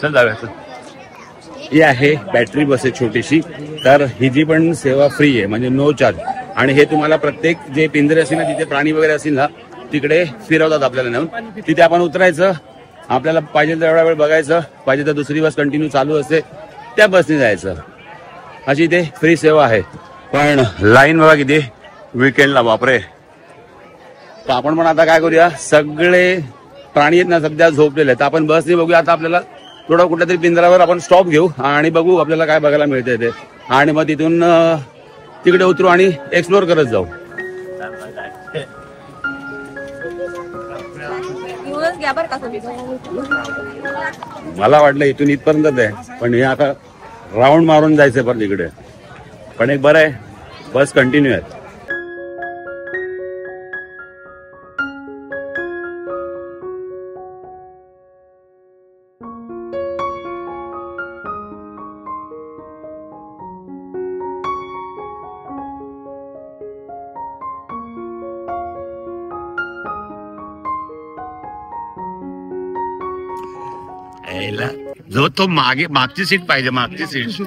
चल जाऊया. ही आहे बॅटरी बस आहे छोटीशी. तर ही जी पण सेवा फ्री आहे म्हणजे नो चार्ज. आणि हे तुम्हाला प्रत्येक जे पिंजरे असतील ना तिथे प्राणी वगैरे असतील ना तिकडे फिरवतात आपल्याला नेऊन. तिथे आपण उतरायचं, आपल्याला पाहिजे तेवढा वेळ बघायचं, पाहिजे तर दुसरी बस कंटिन्यू चालू असते त्या बसने जायचं. अशी इथे फ्री सेवा आहे. पण लाईन बघा किती वीकेंडला, बापरे. तर आपण पण आता काय करूया, सगळे प्राणी आहेत ना सध्या झोपलेले आहेत, आपण बसने बघूया. आता आपल्याला थोडं कुठल्या तरी पिंजरावर आपण स्टॉप घेऊ आणि बघू आपल्याला काय बघायला मिळतंय ते. आणि मग तिथून तिकडे उतरू आणि एक्सप्लोर करत जाऊ. मला वाटलं इथून इथपर्यंत आहे, पण हे आता राऊंड मारून जायचंय पण तिकडे. पण एक बरं आहे, बस कंटिन्यू आहे. जो तो मागची सीट पाहिजे, मागची सीट.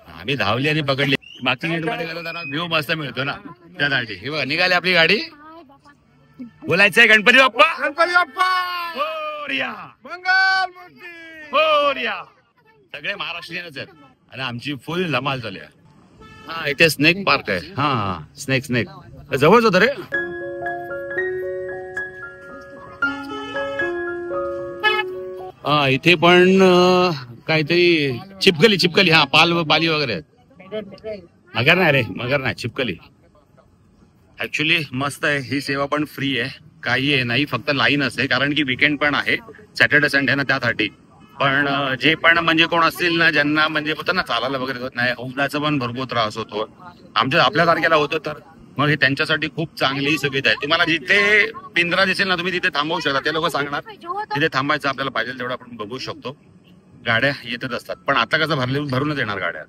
आम्ही धावली आणि पकडली. मागची सीट मध्ये गेलो जरा व्ह्यू मस्त मिळतो ना त्यासाठी. हे बघा निघाली आपली गाडी. बोलायचंय गणपती बाप्पा, गणपती बाप्पा मोरया, मंगल मूर्ती मोरया. सगळे महाराष्ट्रीयनच आहेत आणि आमची फुल धमाल चालू आहे. हा इथे स्नेक पार्क आहे. हा स्नेक जवळच होतं रे. हा इथे पण काहीतरी चिपकली. हा पाली वगैरे आहेत. मगर नाही रे, मगर नाही, चिपकली. ऍक्च्युली मस्त आहे. ही सेवा पण फ्री आहे, काही आहे नाही, फक्त लाईन असते कारण की विकेंड पण आहे, सॅटर्डे संडे ना त्यासाठी. पण जे पण म्हणजे कोण असतील ना ज्यांना म्हणजे होतं ना चालायला वगैरे होत नाही, उन्हाचा पण भरपूर त्रास होतो, आपल्या तारखेला होतो, तर मग हे त्यांच्यासाठी खूप चांगली सुविधा आहे. तुम्हाला जिथे पिंजरा दिसेल ना तुम्ही तिथे थांबवू शकता. ते लोक सांगणार तिथे थांबायचं, आपल्याला पाहिजे तेवढं आपण बघू शकतो. गाड्या येतच असतात, पण आता कसं भरूनच येणार गाड्या.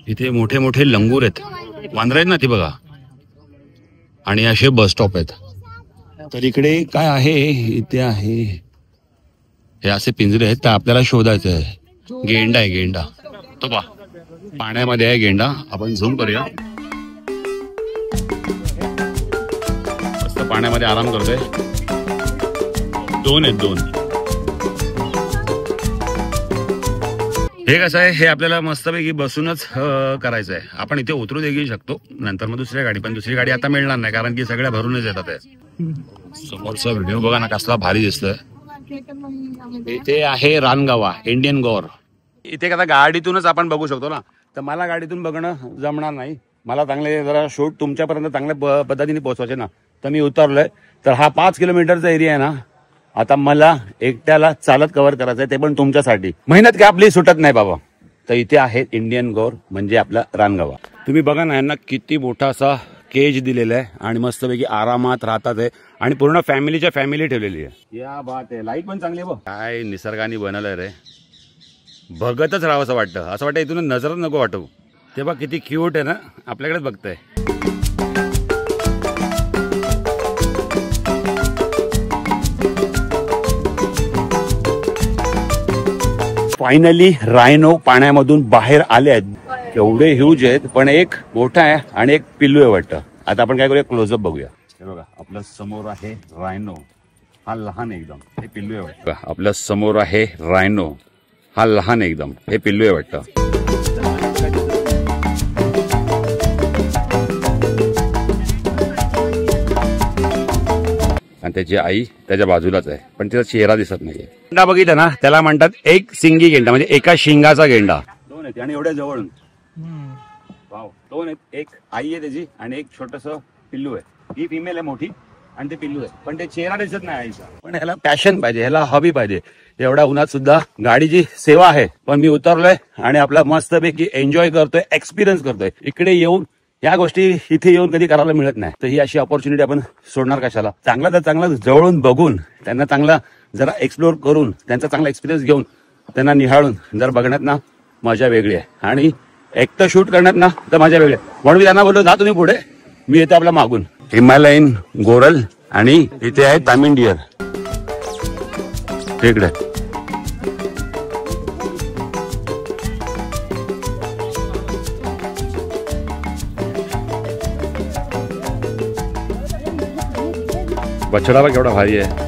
इथे मोठे मोठे लंगूर आहेत, वांद्र आहेत ना ती बघा. आणि असे बस स्टॉप आहेत. तर इकडे काय आहे, इथे आहे हे असे पिंजरे आहेत, तर आपल्याला शोधायचं आहे. गेंडा आहे, गेंडा तो पहा पाण्यामध्ये आहे गेंडा. आपण झूम करूया. मस्त पाण्यामध्ये आराम करतोय. दोन आहेत. हे कसं आहे, हे आपल्याला मस्तपैकी बसूनच करायचं आहे. आपण इथे उतरू देखील शकतो, नंतर मग दुसरी गाडी आता मिळणार नाही कारण की सगळ्या भरूनच येतात. समोरचा व्हिडिओ बघा ना कसला भारी दिसतोय. इथे आहे रानगावा इंडियन गौर. इथे आता गाडीतूनच आपण बघू शकतो ना, तर मला गाडीतून बघणं जमणार नाही. मला चांगले जरा शूट तुमच्यापर्यंत चांगल्या पद्धतीने पोहोचवायचे ना, तर मी उतरलोय. तर हा 5 किलोमीटरचा एरिया आहे ना, आता मला एकट्याला चालत कव्हर करायचं आहे, ते पण तुमच्यासाठी. मेहनत काय आपली सुटत नाही बाबा. तर इथे आहे इंडियन गौर म्हणजे आपला रानगावा. तुम्ही बघा ना, यांना किती मोठा असा केज दिलेला आहे आणि मस्तपैकी आरामात राहतात आहे आणि पूर्ण फॅमिलीच्या फॅमिली ठेवलेली आहे. या बात आहे. लाईट पण चांगली आहे बघ. काय निसर्गाने बनवलंय रे, बघतच राहावं असं वाटतं. असं वाटतं इथून नजरच नको वाटू. ते बघ किती क्यूट आहे ना, आपल्याकडेच बघतंय. फायनली रायनो पाण्यामधून बाहेर आले आहेत. एवढे ह्यूज आहेत, पण एक मोठा आहे आणि एक पिल्लू आहे वाटतं. आता आपण काय करूया, क्लोजअप बघूया. हे बघा आपल्या समोर आहे रायनो, हा लहान एकदम, हे पिल्लू आहे वाटतं. आपल्या समोर आहे रायनो, हा लहान एकदम, हे पिल्लू आहे वाटतं. आणि त्याची आई त्याच्या बाजूलाच आहे, पण तिचा चेहरा दिसत नाहीये. गेंडा बघितला ना, त्याला म्हणतात एक सिंगी गेंडा, म्हणजे एका शिंगाचा गेंडा. दोन आहेत आणि एवढ्या जवळून. दोन आहेत, एक आई आहे त्याची आणि एक छोटस पिल्लू आहे. ही फिमेल आहे मोठी आणि ते पिल्लू आहे, पण ते चेहरा दिसत नाही आईचा. पण ह्याला पॅशन पाहिजे, ह्याला हॉबी पाहिजे. एवढ्या उन्हात सुद्धा गाडीची सेवा आहे. पण मी उतरलोय आणि आपला मस्तपैकी एन्जॉय करतोय, एक्सपिरियन्स करतोय. इकडे येऊन या गोष्टी इथे येऊन कधी करायला मिळत नाही, तर ही अशी ऑपॉर्च्युनिटी आपण सोडणार कशाला. चांगला तर चांगला जवळून बघून, त्यांना चांगला जरा एक्सप्लोर करून, त्यांचा चांगला एक्सपिरियन्स घेऊन, त्यांना निहाळून जर बघण्यात ना मजा वेगळी आहे. आणि एकटं शूट करण्यात ना तर मजा वेगळी आहे. म्हणून मी त्यांना बोललो, जा तुम्ही पुढे, मी येतो आपल्या मागून. हिमालयन गोरल आणि इथे आहे तामिन डिअर. इकडे बछडा बघ केवढा भारी आहे.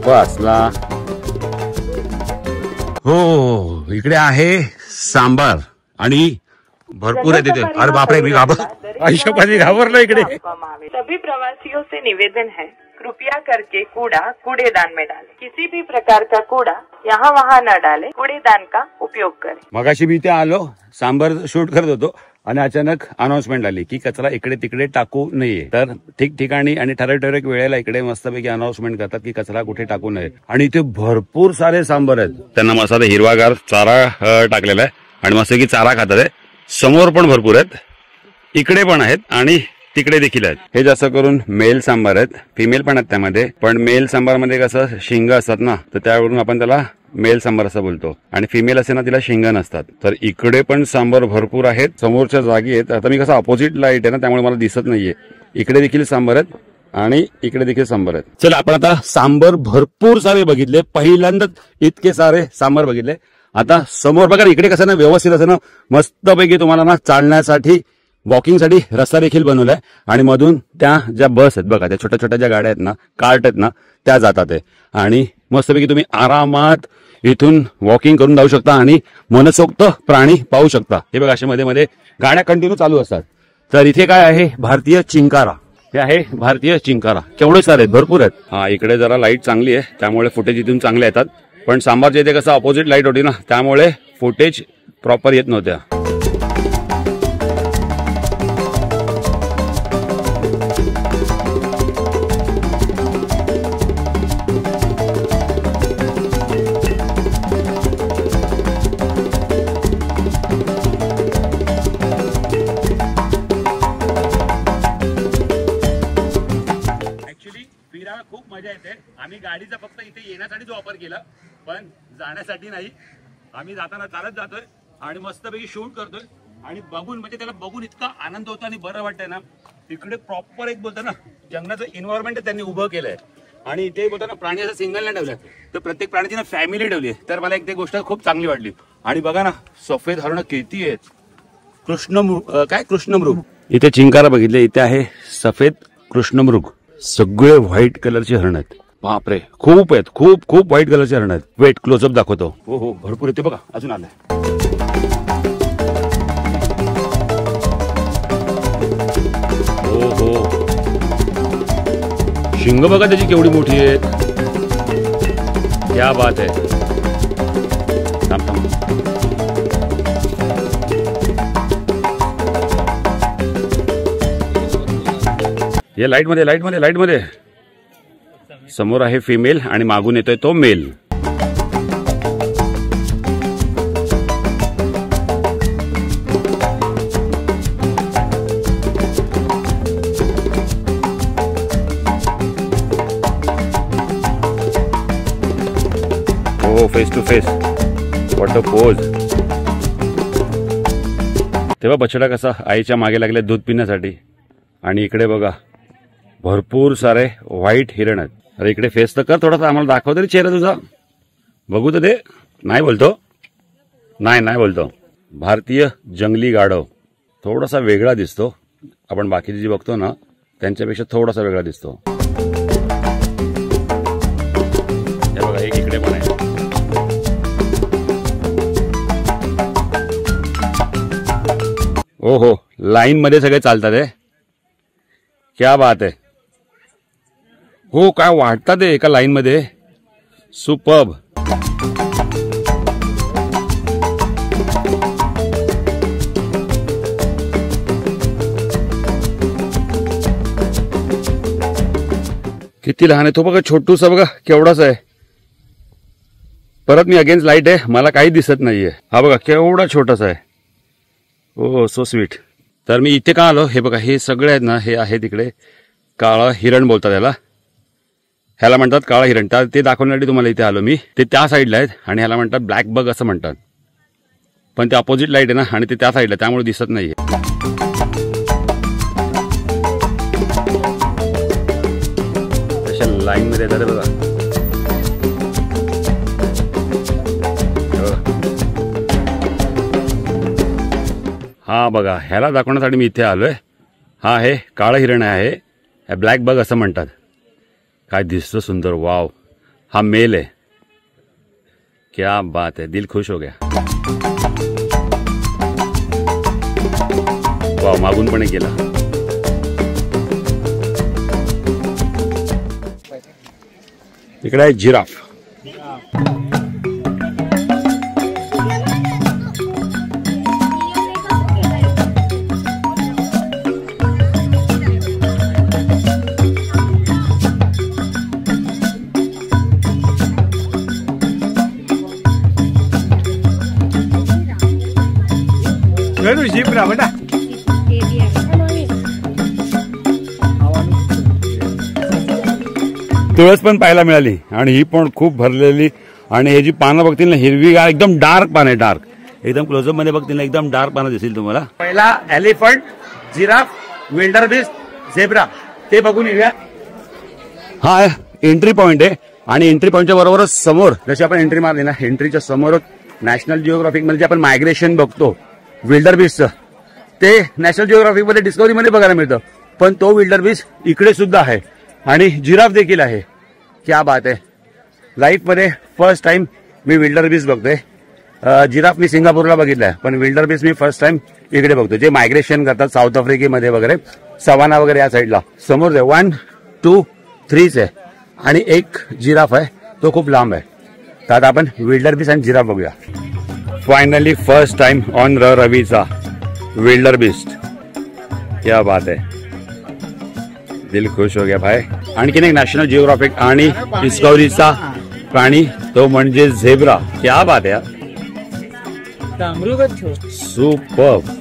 बसला. हो इकडे आहे सांबार आणि भरपूर आहे तिथे. अरे बापरे मी आयुष्यपाली घाबरलो इकडे. सभी प्रवासियों से निवेदन है कृपया करके कूड़ा कूड़ेदान में डालें. किसी भी प्रकार का कूड़ा यहाँ वहाँ न डालें. कूड़ेदान का उपयोग करें. मगाशी मी इथे आलो सांबार शूट करत होतो आणि अचानक अनाउन्समेंट आली की कचरा इकडे तिकडे टाकू नये. तर ठिकठिकाणी आणि ठराविक वेळेला इकडे मस्तपैकी अनाउन्समेंट करतात की कचरा कुठे टाकू नये. आणि इथे भरपूर सारे सांबार आहेत. त्यांना मस्त हिरवागार चारा टाकलेला आहे आणि मस्तपैकी चारा खातात आहे. समोर पण भरपूर आहेत, इकडे पण आहेत आणि तिकडे देखील आहेत. हे जास्त करून मेल सांबार आहेत. फिमेल पण आहेत त्यामध्ये, पण मेल सांबार मध्ये कसं शिंग असतात ना, तर त्यावरून आपण त्याला मेल सांबार असं बोलतो. आणि फिमेल असे ना तिला शिंग नसतात. तर इकडे पण सांबार भरपूर आहेत. समोरच्या जागी आहेत. आता मी कसं अपोजिट लाईट आहे ना त्यामुळे मला दिसत नाहीये. इकडे देखील सांबार आहेत आणि इकडे देखील सांबार आहेत. चला आपण आता सांबार भरपूर सारे बघितले. पहिल्यांदाच इतके सारे सांबार बघितले. आता समोर बघा इकडे कसं ना व्यवस्थित असं ना मस्तपैकी तुम्हाला ना चालण्यासाठी वॉकिंगसाठी रस्ता देखील बनवलाय. आणि मधून त्या ज्या बस आहेत बघा, त्या छोट्या छोट्या ज्या गाड्या आहेत ना, कार्ट आहेत ना, त्या जातात आहे. आणि मस्तपैकी तुम्ही आरामात इथून वॉकिंग करून जाऊ शकता आणि मनसोक्त प्राणी पाहू शकता. हे बघा अशा मध्ये मध्ये गाड्या कंटिन्यू चालू असतात. तर इथे काय आहे, भारतीय चिंकारा. हे आहे भारतीय चिंकारा. केवढे सारे आहेत, भरपूर आहेत. हा इकडे जरा लाईट चांगली आहे त्यामुळे फुटेज इथून चांगले येतात. पण सांबारच्या इथे कसं अपोजिट लाईट होती ना त्यामुळे फुटेज प्रॉपर येत नव्हत्या. खूप मजा येते. आम्ही गाडीचा फक्त इथे येण्यासाठीच वापर केला, पण जाण्यासाठी नाही. आम्ही जाताना चालत जातोय आणि मस्तपैकी शूट करतोय आणि बघून म्हणजे त्याला बघून इतका आनंद होतो आणि बरं वाटतंय ना. इकडे प्रॉपर एक बोलतो ना जंगलाचं एन्व्हायरमेंट त्यांनी उभं केलंय. आणि इथे बोलतो ना प्राणी असं सिंगल नाही ठेवलंय, तर प्रत्येक प्राण्याची ना फॅमिली ठेवली. तर मला एक ते गोष्ट खूप चांगली वाटली. आणि बघा ना सफेद हरण किती आहेत. कृष्णमृग. इथे चिंकारा बघितले. इथे आहे सफेद कृष्णमृग. सगळे व्हाईट कलरचे हरण आहेत. बापरे खूप आहेत. खूप खूप व्हाईट कलरचे हरण आहेत. वेट क्लोजअप दाखवतो. हो हो भरपूर येते बघा. अजून आलाय. हो हो शिंग बघा त्याची केवढी मोठी आहेत. क्या बात आहे. थांब थांब. हे लाईट मध्ये समोर आहे फिमेल आणि मागून येतोय तो मेल. हो face to face. What a pose. तेव्हा बछडा कसा आईच्या मागे लागले दूध पिण्यासाठी. आणि इकडे बघा भरपूर सारे व्हाईट हिरण आहेत. अरे इकडे फेस तर कर थोडासा, आम्हाला दाखव तरी चेहरा तुझा, बघू तर दे. नाही बोलतो. नाही बोलतो. भारतीय जंगली गाढव थोडासा वेगळा दिसतो. आपण बाकीची जी बघतो ना त्यांच्यापेक्षा थोडासा वेगळा दिसतो. हे बघा एक इकडे पण आहे. ओ हो लाईन मध्ये सगळे चालतात आहे. क्या बात आहे. हो काय वाटतात एका लाईन मध्ये. सुपर्ब. किती लहान आहे तो बघा. छोटूसा बघा केवढाच आहे. परत मी अगेन्स्ट लाईट आहे मला काही दिसत नाहीये. हा बघा केवढा छोटासा आहे. हो सो स्वीट. तर मी इथे का आलो हे बघा. हे सगळे आहेत ना हे आहे तिकडे काळा हिरण बोलतात याला. ह्याला म्हणतात काळा हिरण. ते दाखवण्यासाठी तुम्हाला इथे आलो मी. ते त्या साईडला आहेत आणि ह्याला म्हणतात ब्लॅक बग असं म्हणतात. पण ते अपोजिट लाईट आहे ना आणि ते त्या साईडला त्यामुळे दिसत नाहीये. तशा लाईन मध्ये येतात बघा. हा बघा, ह्याला दाखवण्यासाठी मी इथे आलोय. हा आहे काळं हिरण आहे, ब्लॅक बग असं म्हणतात. काय दिसतो सुंदर. वाव, हा मेल आहे. क्या बात है, दिल खुश हो गया. वाव, मागून पण गेला. इकडे आहे जिराफ. झेब्रा बेटा. तुळस पण पाहायला मिळाली आणि ही पण खूप भरलेली. आणि हे जी पानं बघतील ना, हिरवीगार एकदम डार्क पानं आहे. डार्क एकदम क्लोजअप मध्ये बघतील ना, एकदम डार्क पानं दिसतील तुम्हाला. पहिला एलिफंट, जिराफ, विल्डरबीस्ट, झेब्रा ते बघून येऊया. हा एंट्री पॉइंट आहे आणि एंट्री पॉइंटच्या बरोबरच समोर जशी आपण एंट्री मारली ना, एंट्रीच्या समोरच नॅशनल जिओग्राफिक मध्ये जे आपण मायग्रेशन बघतो विल्डरबीस्टचं, ते नॅशनल जिओग्राफिक मध्ये डिस्कवरी मध्ये बघायला मिळतं. पण तो विल्डरबीस्ट इकडे सुद्धा आहे आणि जिराफ देखील आहे. क्या बात आहे. लाईफ मध्ये फर्स्ट टाइम मी विल्डरबीस्ट बघतोय. जिराफ मी सिंगापूरला बघितलाय, पण विल्डरबीस्ट मी फर्स्ट टाइम इकडे बघतो. जे मायग्रेशन करतात साऊथ आफ्रिकेमध्ये वगैरे, सवाना वगैरे या साईडला. समोर आहे 1, 2, 3 आहे आणि एक जिराफ आहे, तो खूप लांब आहे. तर आता आपण विल्डरबीस्ट आणि जिराफ बघूया. फायनली फर्स्ट टाइम ऑन रवीचा विल्डरबीस्ट. क्या बात है, दिल खुश हो गया भाई. आणखीन एक नॅशनल जिओग्राफिक आणि डिस्कवरीचा प्राणी, तो म्हणजे झेब्रा. क्या बात है, सुपर.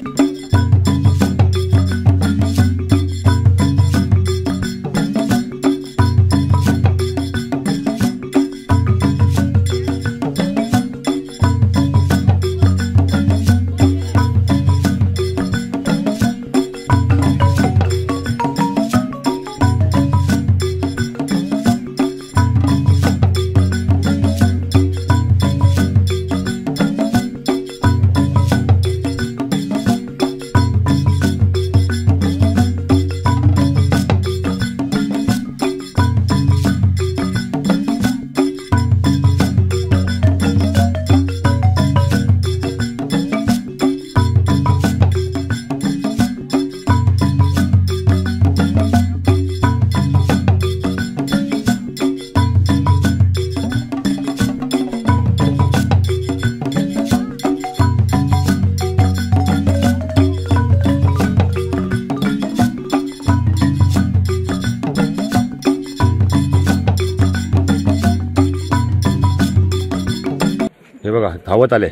हे बघा, धावत आले.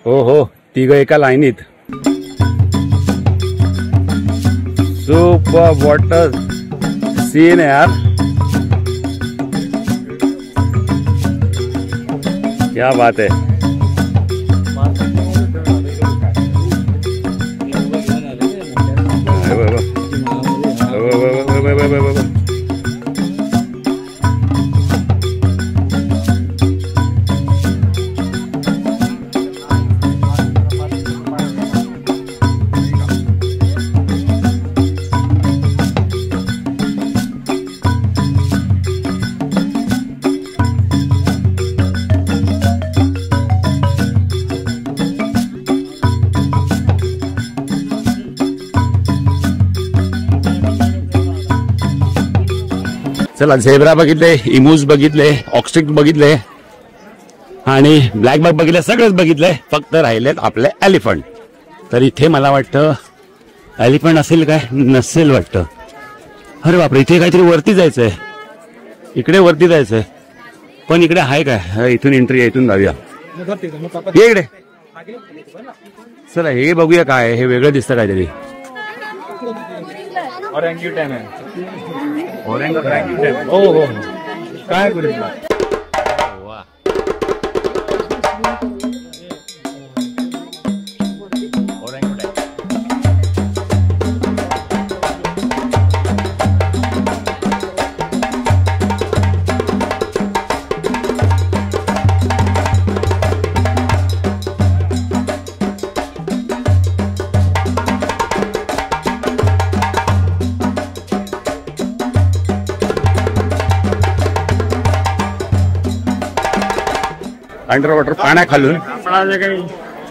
हो हो, तिघ एका लाईनीत. सुपर वॉटर सीन है यार. क्या बात है. चला, झेब्रा बघितले, इमूज बघितले, ऑक्स्ट्रिच बघितले आणि ब्लॅक बग बघितले, सगळंच बघितलंय. फक्त राहिलेत आपले एलिफंट. तर इथे मला वाटतं एलिफंट असेल काय, नसेल वाटतं. अरे बापरे, इथे काहीतरी वरती जायचंय. इकडे वरती जायचंय, पण इकडे आहे काय? इथून एंट्री आहे, इथून जाऊया. ये इकडे. चला, हे बघूया काय आहे. हे वेगळं दिसतं काहीतरी. ऑरँग्युटॅन आहे. ऑरँग्युटॅन. हो हो, काय करू. अंडर वॉटर पाण्याखालून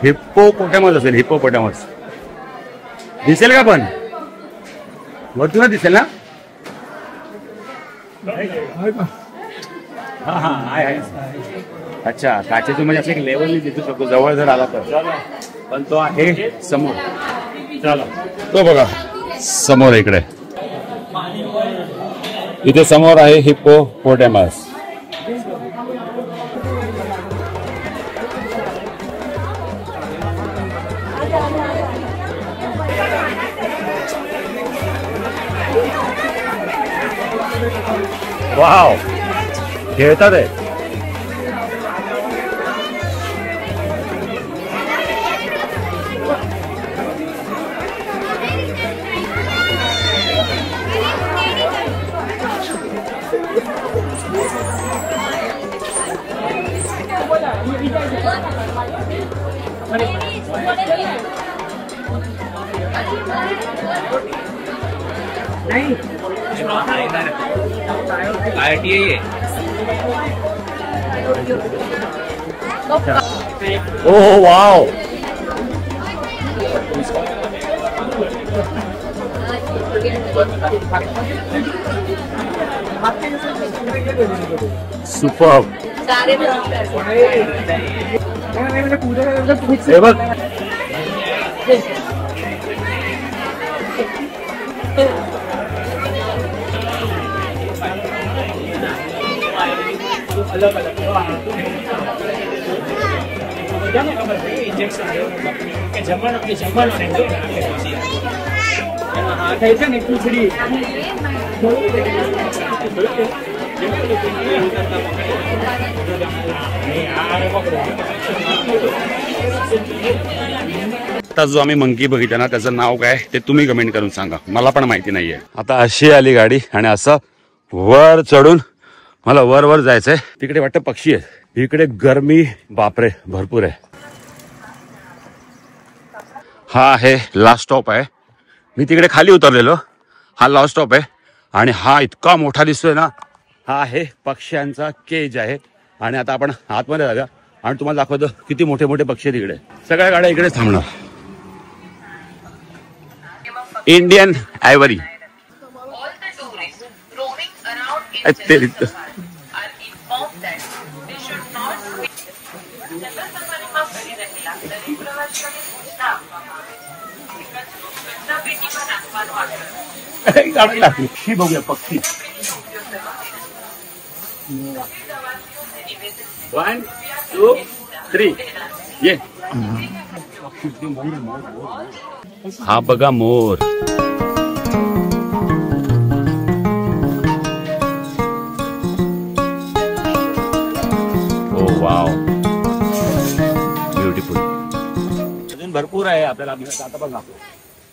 हिप्पोपोटॅमस असेल, हिप्पोपोटॅमस दिसेल का? पण वरतून दिसेल ना? आहे. अच्छा, काचेतून म्हणजे असं एक लेवल दिसू शकतो जवळ जर आला तर, पण तो आहे समोर. तो बघा समोर इकडे, इथे समोर आहे हिप्पोपोटॅमस. वाव, खेळतात आहे. ओह वाव, सुपर. हे बघ, आता जो आम्ही मंकी बघितला ना त्याचं नाव काय ते तुम्ही कमेंट करून सांगा, मला पण माहिती नाहीये. आता अशी आली गाडी आणि असं वर चढून मला वर वर जायचंय. तिकडे वाटतं पक्षी आहेत, इकडे गरमी बापरे भरपूर आहे. हा आहे लास्ट स्टॉप आहे. मी तिकडे खाली उतरलेलो, हा लास्ट स्टॉप आहे. आणि हा इतका मोठा दिसतोय ना, हा आहे पक्ष्यांचा केज आहे. आणि आता आपण आतमध्ये जाऊया आणि तुम्हाला दाखवतो किती मोठे मोठे पक्षी तिकडे. सगळ्या गाड्या इकडेच थांबणार. Indian ivory. पक्षी बघूया, पक्षी. 1 2 3 ये. हा बघा मोर. ओ वाव, ब्युटिफुल. अजून भरपूर आहे आपल्याला. आता पण दाखव.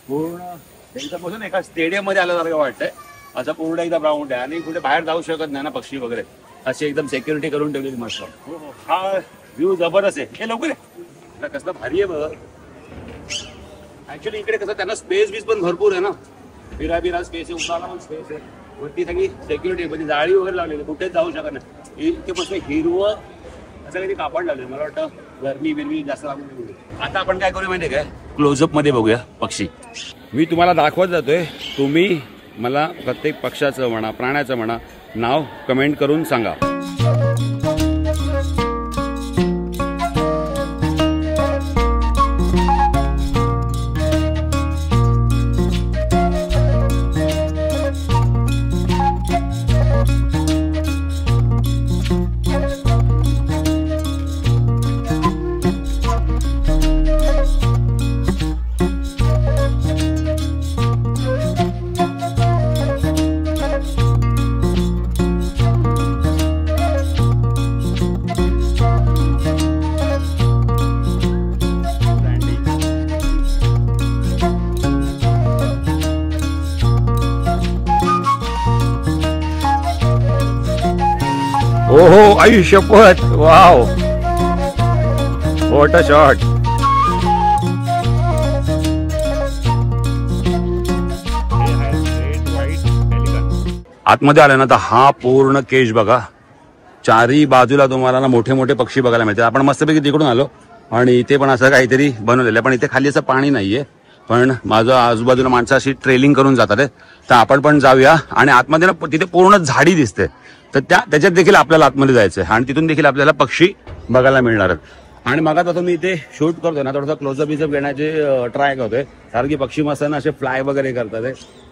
पूर्ण त्यांच्यापासून एका स्टेडियम मध्ये आल्यासारखं वाटतंय. असं पूर्ण एकदा ग्राउंड आहे आणि कुठे बाहेर जाऊ शकत नाही ना पक्षी वगैरे. अशी एकदम सिक्युरिटी करून ठेवलेली मस्त. हा व्ह्यू जबरदस्त आहे. हे लवकर आहे, कसलं भारी आहे बघ. ऍक्च्युली इकडे कसं त्यांना स्पेस बीस पण भरपूर आहे ना, बिरा स्पेस आहे, उन्हाला पण स्पेस आहे. वरती सगळी सिक्युरिटी म्हणजे जाळी वगैरे लावलेली, कुठेच जाऊ शकत नाही. इतके मस्त हिरवं असं काही कापड लावले. मला वाटतं गरमी बिरमी जास्त लागून नाही. आता आपण काय करू माहितीये काय, क्लोजअप मध्ये बघूया पक्षी. मी तुम्हाला दाखवत जातोय, तुम्ही मला प्रत्येक पक्षाचं म्हणा प्राण्याचं म्हणा नाव कमेंट करून सांगा. ओहो आई शपथ, वाव, व्हॉट अ शॉट. आतमध्ये आला ना तर हा पूर्ण केज बघा, चारही बाजूला तुम्हाला ना मोठे मोठे पक्षी बघायला मिळतात. आपण मस्तपैकी तिकडून आलो आणि इथे पण असं काहीतरी बनवलेलं आहे, पण इथे खाली असं पाणी नाहीये. पण माझं आजूबाजूला माणसं अशी ट्रेलिंग करून जातात, तर आपण पण जाऊया. आणि आतमध्ये ना तिथे पूर्ण झाडी दिसते, तर त्याच्यात देखील आपल्याला आतमध्ये जायचंय आणि तिथून देखील आपल्याला पक्षी बघायला मिळणार आहेत. आणि मग आता मी इथे शूट करतोय ना, थोडासा क्लोजअप बिजअप घेण्याचे ट्राय करतोय, कारण की पक्षी मस्त ना असे फ्लाय वगैरे करतात,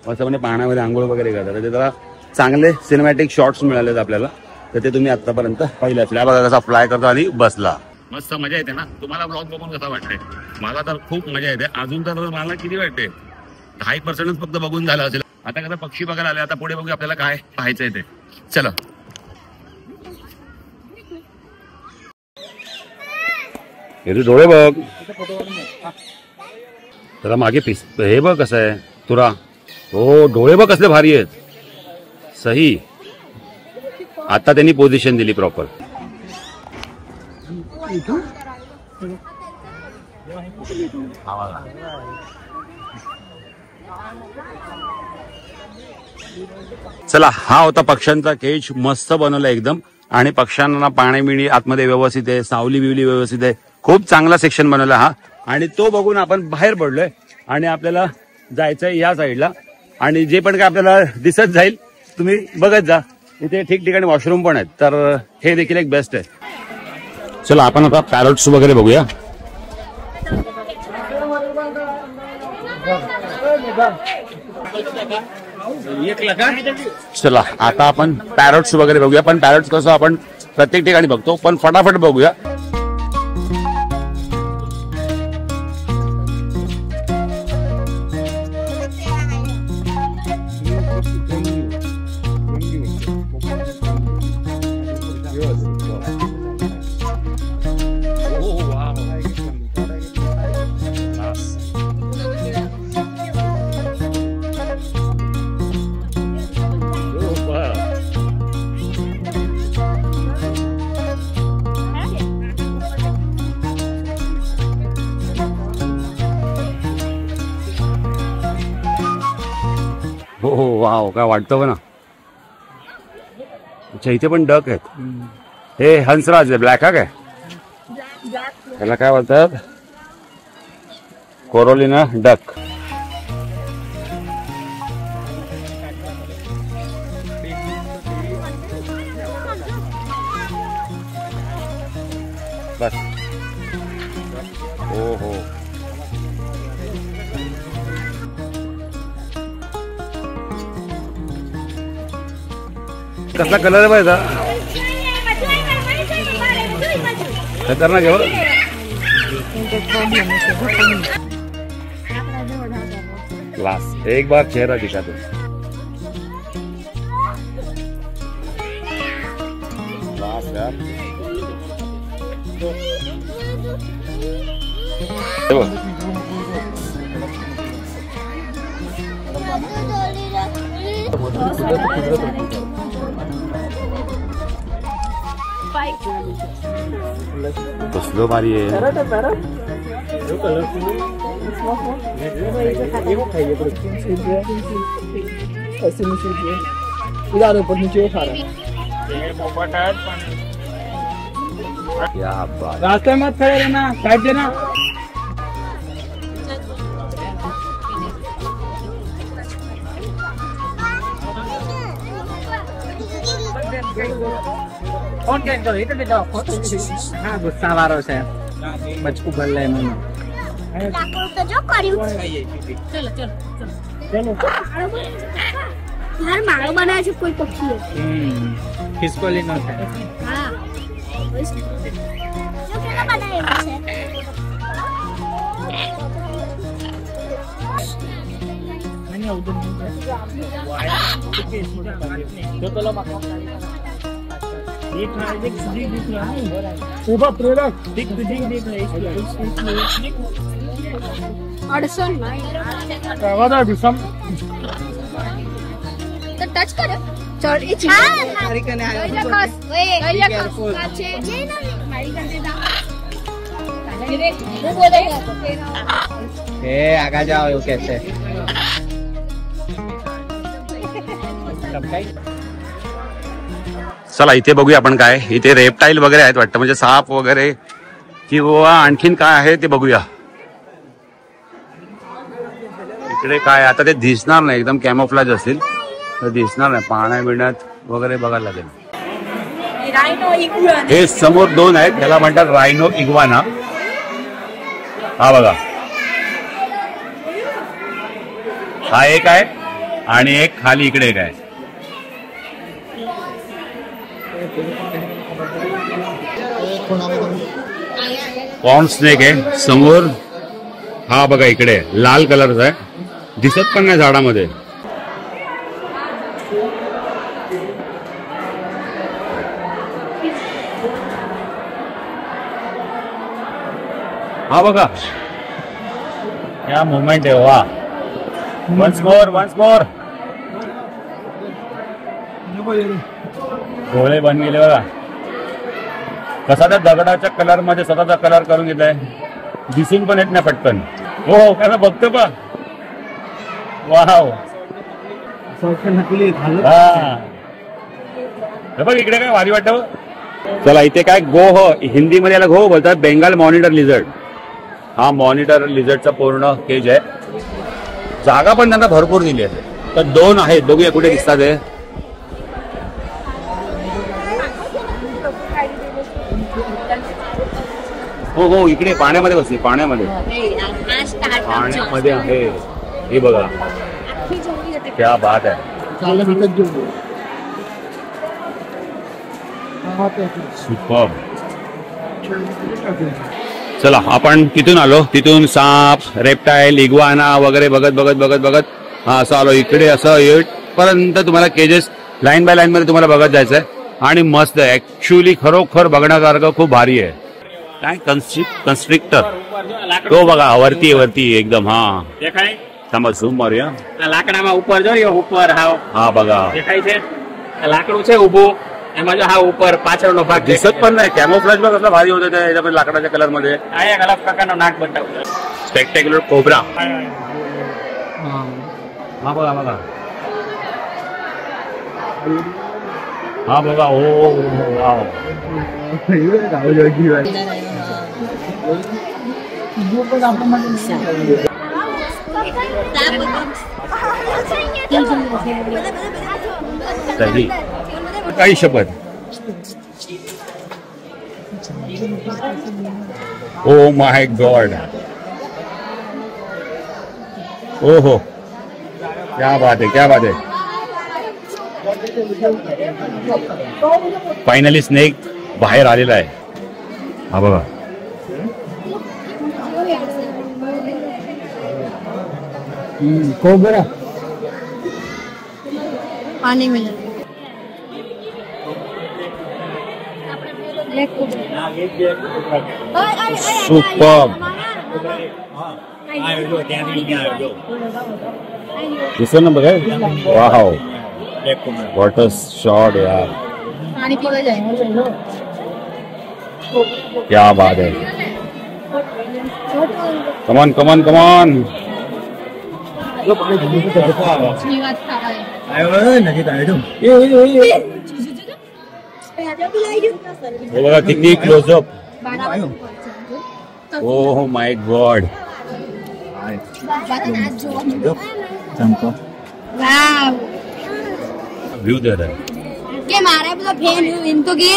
मस्त म्हणजे पाण्यामध्ये आंघोळ वगैरे करतात. ते जरा चांगले सिनेमॅटिक शॉट्स मिळालेत आपल्याला, तर ते तुम्ही आतापर्यंत पाहिलं. फ्लाय बघा कसा फ्लाय करतो आणि बसला. मस्त मजा येते ना. तुम्हाला ब्लॉग बघून कसा वाटतंय? मला तर खूप मजा येते. अजून तर मला किती वाटते, 10% फक्त बघून झालं असेल. आता कसं पक्षी बघायला आले, आता पुढे बघू आपल्याला काय पाहायचंय ते. चला. हे डोळे बघ जरा मागे पीस. हे बघ कसं आहे तुरा. हो डोळे बघ कसले भारी आहेत. सही. आता त्यांनी पोझिशन दिली प्रॉपर. चला, हा होता पक्ष्यांचा केज. मस्त बनवला एकदम. आणि पक्ष्यांना पाणी बिणी आतमध्ये व्यवस्थित आहे, सावली बिवली व्यवस्थित आहे. खूप चांगला सेक्शन बनवला हा. आणि तो बघून आपण बाहेर पडलोय आणि आपल्याला जायचंय या साईडला. आणि जे पण काय आपल्याला दिसत जाईल तुम्ही बघत जा. इथे ठिकठिकाणी वॉशरूम पण आहेत, तर हे देखील एक बेस्ट आहे. चला आपण आता पॅरट्स वगैरे बघूया. चला आता आपण पॅरट्स वगैरे बघूया. पण पॅरट्स कसं आपण प्रत्येक ठिकाणी बघतो, पण फटाफट बघूया. हो वाव, काय वाटतं ना. अच्छा, इथे पण डक आहेत. हे हंसराज आहे, ब्लॅक हा काय त्याला काय बोलतात, कोरोलिना डक. बस. हो हो. कसला कलर आहे पाहिजे खतरनाक आहे बरं. क्लास. एक बार चेहरा दिखा दो. क्लास यार. कसलो भारी आहे. रास्ते मत खड़े रहना, साइड देना. कौन क्या करो इधर ले जाओ. हाँ गुस्सा आ रहा है बचकू भर ले मैंने. चलो चलो चलो. यार मारो बनाया जो कोई पक्षी है. किसको लेना है. हाँ जो क्या बनाया है. मैंने उधर ऊपर प्रोडक्ट दिख अडचण नाही. तर टच कर. आगा जाओ कैसे. चला इथे बघूया आपण काय, इथे रेप्टाईल वगैरे आहेत वाटतं, म्हणजे साप वगैरे किंवा आणखीन काय आहे ते बघूया. इकडे काय आता ते दिसणार नाही, एकदम कॅमोफ्लाज असेल तर दिसणार नाही. पाण्या बिण्यात वगैरे बघायला लागेल. हे समोर दोन आहेत, त्याला म्हणतात रायनो इग्वाना. हा बघा, हा एक आहे आणि एक खाली इकडे एक आहे. पॉन्ड स्नेक आहे समोर. हा बघा इकडे लाल कलरचा आहे, दिसत पण नाही झाडामध्ये. हा बघा क्या मुवमेंट आहे. वा, वन्स मोर डोळे बन गेले बघा. कसा त्या दगडाच्या कलर मध्ये स्वतःचा कलर करून घेतलाय, दिसून पण येत नाही पटकन. हो कसं बघतो बघ. वाव, बघ इकडे काय भारी वाटतं. चला इथे काय गोह, हिंदीमध्ये याला गोह बोलतात, बेंगाल मॉनिटर लिझर्ड. हा मॉनिटर लिझर्डचा पूर्ण केज आहे. जागा पण त्यांना भरपूर दिली आहे. तर दोन आहेत, बघूया कुठे दिसतात ते. हो हो इकडे पाण्यामध्ये बसली, पाण्यामध्ये आहे. हे बघा क्या बात आहे. सुपर. चला आपण तिथून आलो, तिथून साप, रेप्टाईल, इग्वाना वगैरे बघत बघत बघत बघत हा असं आलो इकडे. असं येईपर्यंत तुम्हाला केजेस लाईन बाय लाईन मध्ये तुम्हाला बघत जायचंय. आणि मस्त आहे ऍक्च्युली, खरोखर बघण्यासारखं खूप भारी आहे. काय कन्स्ट्रिक्टर तो बघा वरती वरती एकदम. हा थांबा झूम मारूया. લાકડામાં ઉપર જોયો, ઉપર हा बघा દેખાય છે. લાકડું છે ઊભું, એમાં જો હા ઉપર પાછળનો ભાગ दिसत पण नाही. कॅमोफ्लाज बघ कसला भारी होतं त्याच्यामध्ये लाकडाच्या कलर मध्ये. આ એક અલગ પ્રકારનો નાક બતાવું. Spectacular cobra. हा बघा बघा, हा बघा. ओ वाव, सही काही शपथ. ओ माय गॉड, ओ हो क्या बात है, क्या बात है. फायनली स्नेक बाहेर आलेला आहे. हा बघा કોબરા पानी में सुपर. दिसत ना बघा. वाव, वॉटर शॉट यार, पानी पीवा जाए. क्या बात है. कमान कमान कमान. ની વાત ખાવા हे बघा किती close up. Oh my god. Wow view दे रहा है. કે મારા પેલા ફેન એમ તો કે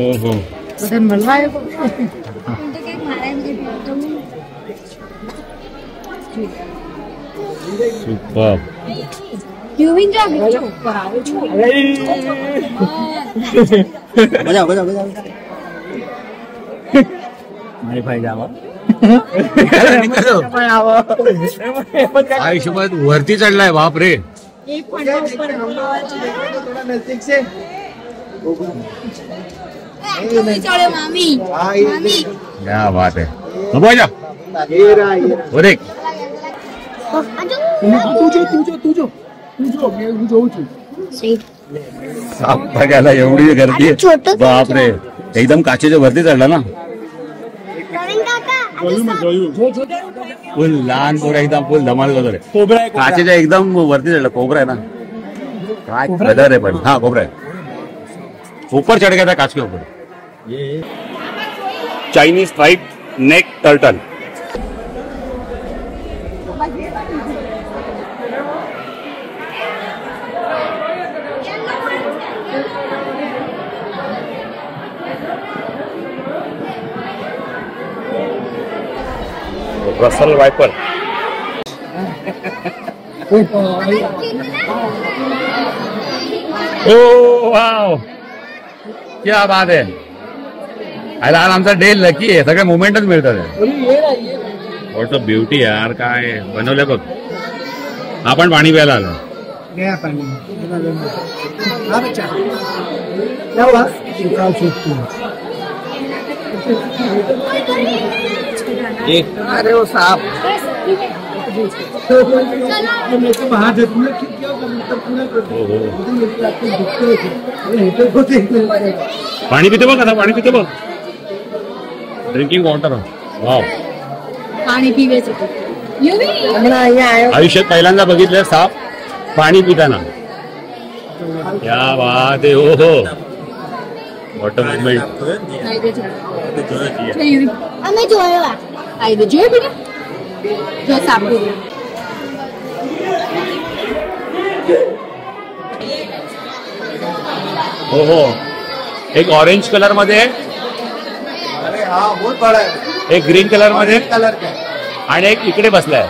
ओहो બધાને મળવા આવ્યો. એમ તો કે મારા એમ તો सुपर. યુવિન જો ઉપર આવે છે. બજાવ બજાવ બજાવ. મારી ભાઈ જાવ. आयुष्यभर वरती चढलाय. बाप रे. એક પણ ઉપર થોડા નજીક છે. ચડે મામી મામી क्या बात है. जा अरे साप बघायला एवढी गर्दी आहे. बाप रे, एकदम काचेच्या वरती चढला ना. फुल लहान पोरं एकदम फुल धमाल वगैरे. काचेच्या एकदम वरती चढला. कोबरा आहे ना, काय कलर आहे पण. हा कोबरा आहे. ऊपर चढ़ गया था कांच के ऊपर। Chinese stripe neck turtle. Russell viper. Oh wow, क्या बात आहे। आज आमचा डे लकी आहे, सगळे मोमेंटच मिळतात। व्हॉट्स अ ब्युटी यार, काय बनवलंय बघ। आपण पाणी प्यायला आलो। अरे वो साहब पाणी पिते बघ आता, पाणी पिते बघ। Drinking water. वाव, पाणी पिवायचं आयुष्यात पहिल्यांदा बघितलं साप पाणी पिताना। क्या बात आहे। हो हो, वॉटर मुवमेंट। અમે જોયો આ ઈદે જોયો બેટા જો સાપુ हो हो, एक ऑरेंज कलर मध्ये, अरे हाँ बहुत बड़ा है। एक ग्रीन कलर मध्ये कलर का आणि एक इकडे बसलाय।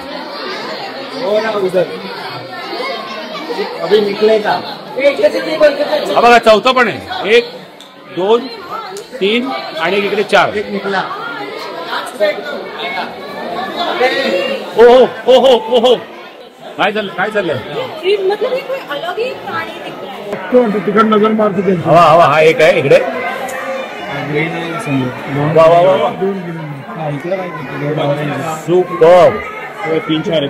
वो ना उधर अभी निकलेगा। हा बघा, चौथा पण आहे। 1 2 3 आणि एक इकडे 4। एक निकला। ओ हो ओ हो ओ हो, काय चाललंय काय चाललंय? मतलब ये कोई अलग ही प्राणी दिख रहा है। तिकड नजर मारतो ते। हवा हवा, हा एक आहे इकडे। वा वा वा वा, सुपर। 3-4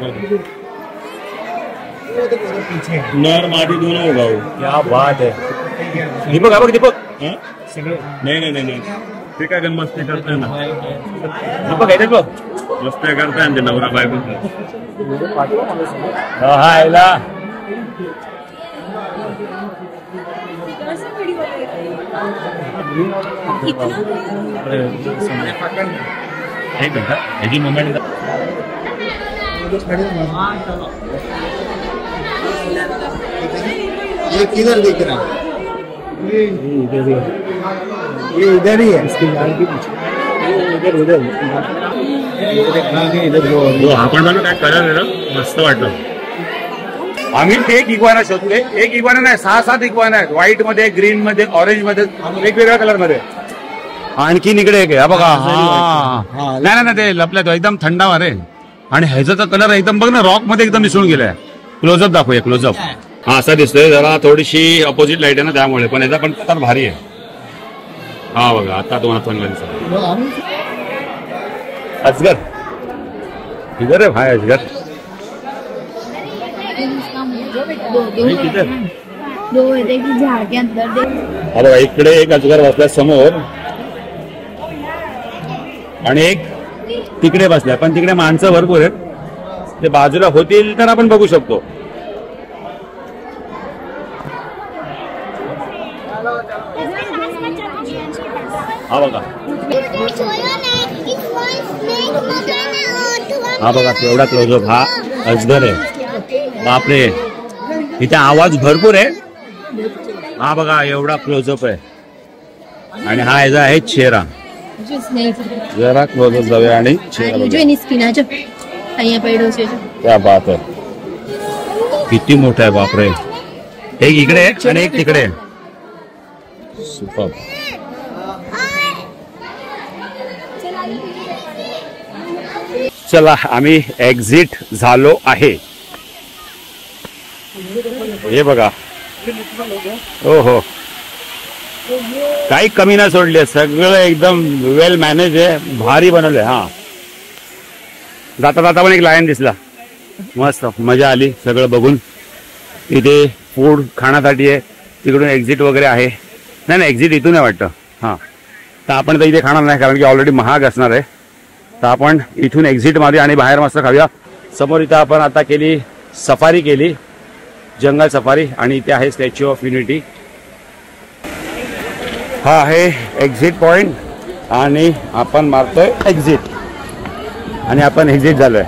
नर मादी दोनों होगा वो। क्या बात है। दीपक हा बघ, दीपक हाँ? नहीं ते काय गण मस्ती करताय ना। दीपक आहे बघ। मस्ती करताय ना ते नवरा बायको। हा याला एक मिनिट, ह्याची मुवमेंट ये किधर दिख रहा है? ये इधर ही है। इसके गाल के पीछे इधर आपण बघा काय कलर आहे ना, मस्त वाटलं। आम्ही एक इग्वाना शोधले। एक इग्वाना नाही, 6-7 इग्वाना आहेत। व्हाईट मध्ये, ग्रीन मध्ये, ऑरेंज मध्ये, वेगवेगळ्या कलर मध्ये। आणखीन इकडे एक आहे, हा बघा। हा नाही ना, ते लपल्या तो एकदम थंडावा रे। आणि ह्याचा कलर एकदम बघ ना, रॉक मध्ये एकदम मिसळून गेलाय। क्लोजअप दाखवूया, क्लोजअप। हा असा दिसतोय, जरा थोडीशी अपोजिट लाईट आहे ना त्यामुळे, पण याचा पण कलर भारी आहे। हा बघा, आता तुम्हाला चांगला दिसत। अजगर इधर है भाई, अजगर दो देखिए झाड़ के अंदर देख। अरे इकडे एक अजगर बसलाय समोर, आणि एक तिकडे बसलाय, पण तिकडे माणसं भरपूर आहेत। ते बाजूला होतील तर आपण बघू शकतो। हा बघा, हा बघा केवढा क्लोजअप। हा अजगर आहे, बापरे। इथे आवाज भरपूर आहे। हा बघा एवढा क्लोजअप आहे। आणि हा याचा आहे चेहरा। जरा क्लोजअप जाऊया आणि चेहरा बघूया। क्या बात आहे, किती मोठा आहे, बापरे। एक इकडे आणि एक तिकडे। सुपर। चला, आम्ही एक्झिट झालो आहे। हे बघा, हो हो, काही कमी नाही सोडले, सगळं एकदम वेल मॅनेज आहे, भारी बनवलंय। हा जाता जाता पण एक लायन दिसला, मस्त मजा आली सगळं बघून। इथे फूड खाण्यासाठी आहे, तिकडून एक्झिट वगैरे आहे। नाही एक्झिट इथून आहे वाटतं। हां, तर आपण तर इथे खाणार नाही, कारण की ऑलरेडी महाग असणार आहे। तर आपण इथून एक्झिट मारूया आणि बाहेर मस्त खाऊया। समोर इथं आपण आता केली सफारी, केली जंगल सफारी, आणि इथे आहे स्टॅच्यू ऑफ युनिटी। हा आहे एक्झिट पॉइंट आणि आपण मारतोय एक्झिट आणि आपण एक्झिट झालोय.